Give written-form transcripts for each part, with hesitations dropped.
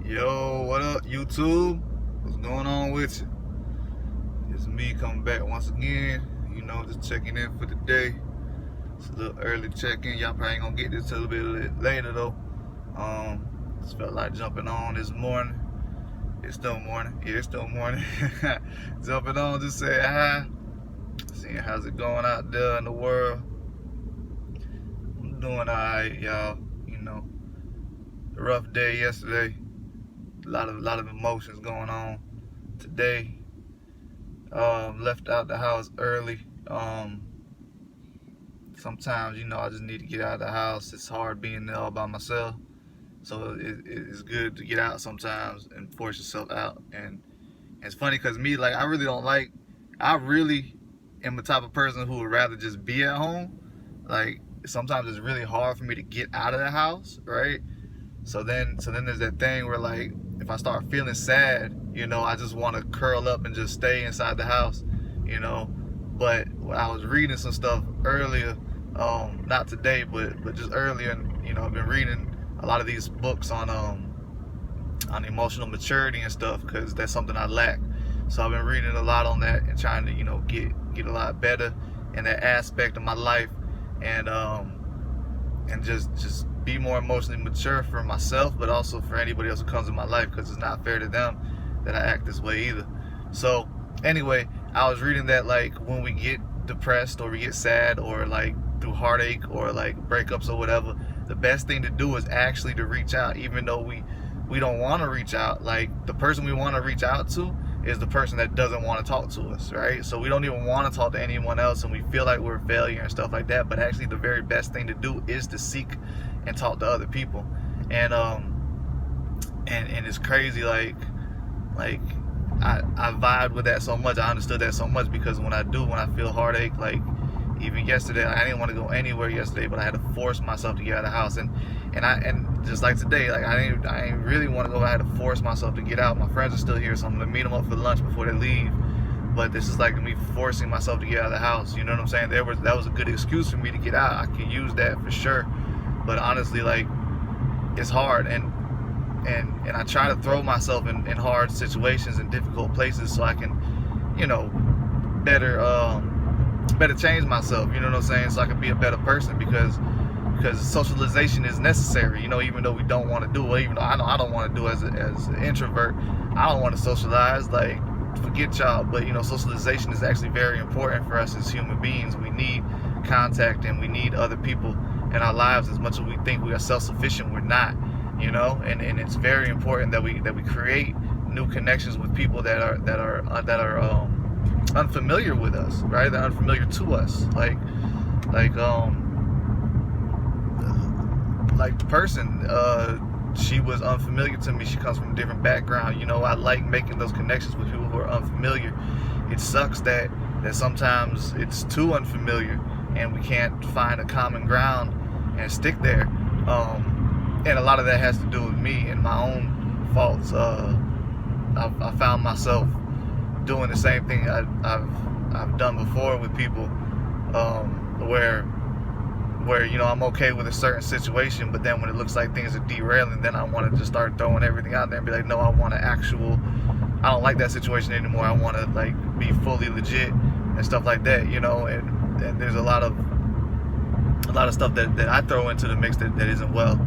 Yo, what up, YouTube? What's going on with you? It's me coming back once again. Just checking in for the day. It's a little early check-in. Y'all probably ain't gonna get this till a bit later though. Just felt like jumping on this morning. It's still morning. Yeah, it's still morning. Jumping on, just say hi. Seeing how's it going out there in the world. I'm doing alright, y'all. A rough day yesterday. A lot of emotions going on today. Left out the house early. Sometimes I just need to get out of the house. It's hard being there all by myself, so it's good to get out sometimes and force yourself out. And it's funny because I really am the type of person who would rather just be at home. Like, sometimes it's really hard for me to get out of the house, right? So then there's that thing where, like, if I start feeling sad, I just want to curl up and just stay inside the house, But I was reading some stuff earlier, not today, but just earlier, and I've been reading a lot of these books on emotional maturity and stuff, because that's something I lack. So I've been reading a lot on that and trying to get a lot better in that aspect of my life, and just be more emotionally mature for myself, but also for anybody else who comes in my life, because it's not fair to them that I act this way either. So anyway, I was reading that, like, when we get depressed or we get sad, or like through heartache or like breakups or whatever, the best thing to do is actually to reach out, even though we don't want to reach out. Like, the person we want to reach out to is the person that doesn't want to talk to us, right? So we don't even want to talk to anyone else, and we feel like we're a failure and stuff like that. But actually, the very best thing to do is to seek and talk to other people. And it's crazy, like I vibed with that so much. I understood that so much, because when I feel heartache, like even yesterday, I didn't want to go anywhere yesterday, but I had to force myself to get out of the house. And just like today, like I didn't really want to go. I had to force myself to get out. My friends are still here, so I'm gonna meet them up for lunch before they leave. But this is like me forcing myself to get out of the house. You know what I'm saying? That was a good excuse for me to get out. I could use that for sure. But honestly, like, it's hard, and I try to throw myself in hard situations and difficult places so I can, better change myself. You know what I'm saying? So I can be a better person, because socialization is necessary. Even though we don't want to do it, even though I don't want to do it as an introvert. I don't want to socialize. Like, forget y'all. But socialization is actually very important for us as human beings. We need contact, and we need other people in our lives. As much as we think we are self-sufficient, we're not. And it's very important that we create new connections with people that are unfamiliar with us, right? They're unfamiliar to us. Like the person, she was unfamiliar to me. She comes from a different background. I like making those connections with people who are unfamiliar. It sucks that sometimes it's too unfamiliar and we can't find a common ground and stick there. And a lot of that has to do with me and my own faults. I found myself doing the same thing I've done before with people, where I'm okay with a certain situation, but then when it looks like things are derailing, then I want to just start throwing everything out there and be like, no, I don't like that situation anymore. I want to, like, be fully legit and stuff like that, and there's a lot of stuff that I throw into the mix that isn't well.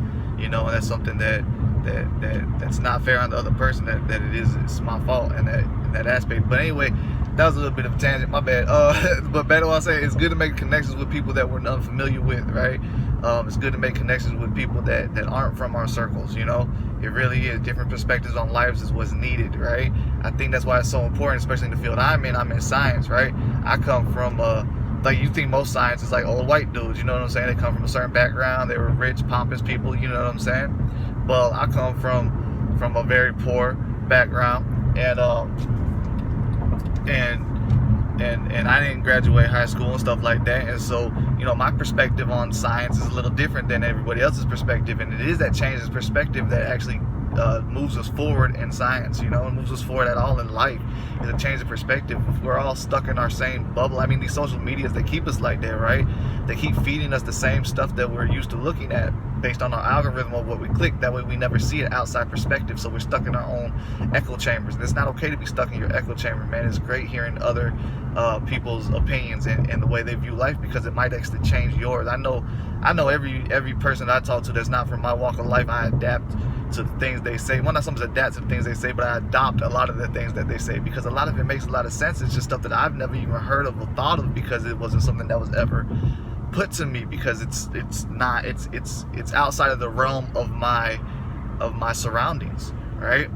And that's something that's not fair on the other person. That it's my fault in that aspect. But anyway, that was a little bit of a tangent. My bad. But better what I say, it's good to make connections with people that we're unfamiliar with, right? It's good to make connections with people that aren't from our circles. It really is. Different perspectives on lives is what's needed, right? I think that's why it's so important, especially in the field I'm in. I'm in science, right? I come from like, you think most science is like old white dudes, you know what I'm saying? They come from a certain background. They were rich, pompous people, you know what I'm saying? Well, I come from a very poor background, and I didn't graduate high school and stuff like that. And so, my perspective on science is a little different than everybody else's perspective. And it is that change of perspective that actually moves us forward in science, you know, and moves us forward at all in life, is a change of perspective. If we're all stuck in our same bubble, I mean, these social medias, they keep us like that, right? They keep feeding us the same stuff that we're used to looking at based on our algorithm of what we click. That way we never see it outside perspective, so we're stuck in our own echo chambers. And it's not okay to be stuck in your echo chamber, man. It's great hearing other people's opinions and the way they view life, because it might actually change yours. I know every person I talk to that's not from my walk of life, I adapt to the things they say. Well, not sometimes adapt to the things they say, but I adopt a lot of the things that they say, because a lot of it makes a lot of sense. It's just stuff that I've never even heard of or thought of, because it wasn't something that was ever put to me, because it's outside of the realm of my surroundings, right?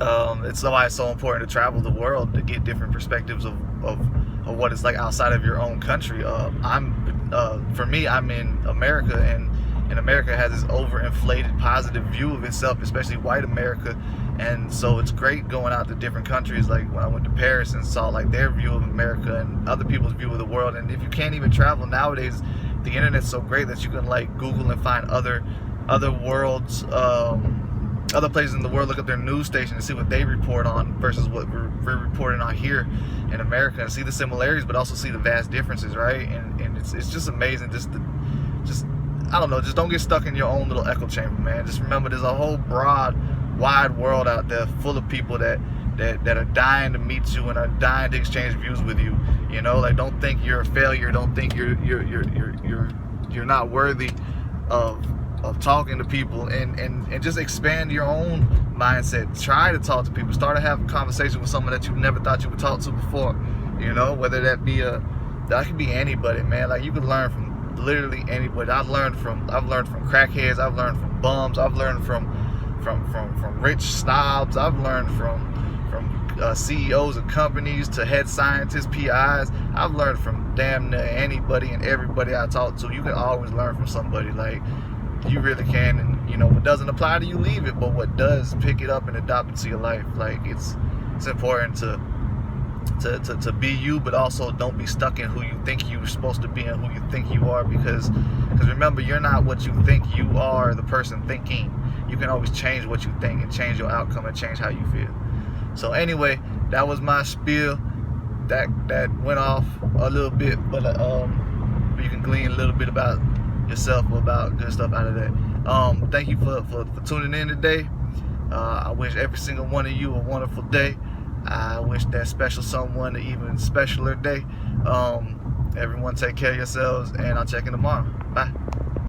It's why it's so important to travel the world to get different perspectives of what it's like outside of your own country. For me, I'm in America, and America has this overinflated positive view of itself, especially white America. And so it's great going out to different countries, like when I went to Paris and saw like their view of America and other people's view of the world. And if you can't even travel nowadays, the internet's so great that you can like Google and find other worlds, other places in the world, look up their news station and see what they report on versus what we're reporting on here in America, and see the similarities but also see the vast differences, right? And it's just amazing. Just I don't know, just don't get stuck in your own little echo chamber, man. Just remember there's a whole broad, wide world out there full of people that are dying to meet you and are dying to exchange views with you. You know, like, don't think you're a failure. Don't think you're not worthy of talking to people, and just expand your own mindset. Try to talk to people. Start to have a conversation with someone that you never thought you would talk to before. You know, whether that could be anybody, man. Like, you can learn from literally anybody. I've learned from crackheads. I've learned from bums. I've learned from rich snobs. I've learned from CEOs of companies to head scientists, PIs. I've learned from damn near anybody and everybody I talk to. You can always learn from somebody. Like, you really can. And you know, what doesn't apply to you, leave it, but what does, pick it up and adopt it to your life. Like, it's important to be you, but also don't be stuck in who you think you're supposed to be and who you think you are, because remember, you're not what you think. You are the person thinking. You can always change what you think and change your outcome and change how you feel. So anyway, that was my spiel. That went off a little bit, but you can glean a little bit about yourself, about good stuff out of that. Thank you for tuning in today. I wish every single one of you a wonderful day. I wish that special someone an even specialer day. Everyone take care of yourselves, and I'll check in tomorrow. Bye.